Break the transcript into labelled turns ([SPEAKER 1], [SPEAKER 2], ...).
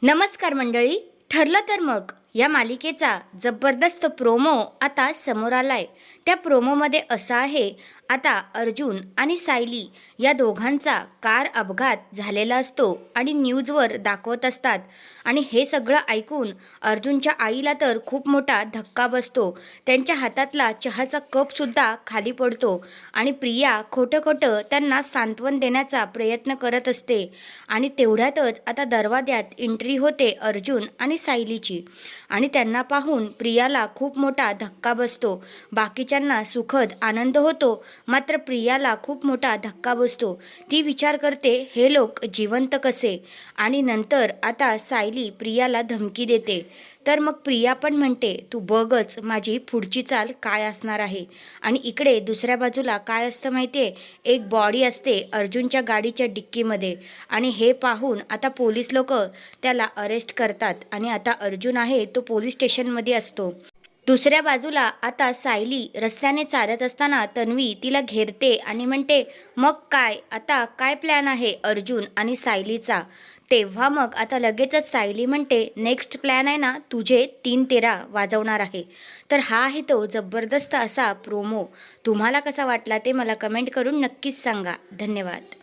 [SPEAKER 1] नमस्कार मंडळी. ठरलं तर मग या मालिकेचा जबरदस्त प्रोमो आता समोर आलाय. त्या प्रोमोमध्ये असं आहे, आता अर्जुन आणि सायली या दोघांचा कार अपघात झालेला असतो आणि न्यूजवर दाखवत असतात. आणि हे सगळं ऐकून अर्जुनच्या आईला तर खूप मोठा धक्का बसतो. त्यांच्या हातातला चहाचा कपसुद्धा खाली पडतो आणि प्रिया खोटं खोटं त्यांना सांत्वन देण्याचा प्रयत्न करत असते. आणि तेवढ्यातच आता दरवाज्यात एंट्री होते अर्जुन आणि सायलीची. आणि त्यांना पाहून प्रियाला खूप मोठा धक्का बसतो. बाकीच्यांना सुखद आनंद होतो, मात्र प्रियाला खूप मोठा धक्का बसतो. ती विचार करते, हे लोक जिवंत कसे? आणि नंतर आता सायली प्रियाला धमकी देते. तर मग प्रिया पण म्हणते, तू बघच माझी पुढची चाल काय असणार आहे. आणि इकडे दुसऱ्या बाजूला काय असतं माहिती आहे, एक बॉडी असते अर्जुनच्या गाडीच्या डिक्कीमध्ये. आणि हे पाहून आता पोलीस लोक त्याला अरेस्ट करतात आणि आता अर्जुन आहे तो पोलीस स्टेशनमध्ये असतो. दुसऱ्या बाजूला आता सायली रस्त्याने चालत असताना तन्वी तिला घेरते आणि म्हणते, मग काय आता काय प्लॅन आहे अर्जुन आणि सायलीचा? तेव्हा मग आता लगेचच सायली म्हणते, नेक्स्ट प्लॅन आहे ना, तुझे 3-13 वाजवणार आहे. तर हा आहे तो जबरदस्त असा प्रोमो. तुम्हाला कसा वाटला ते मला कमेंट करून नक्कीच सांगा. धन्यवाद.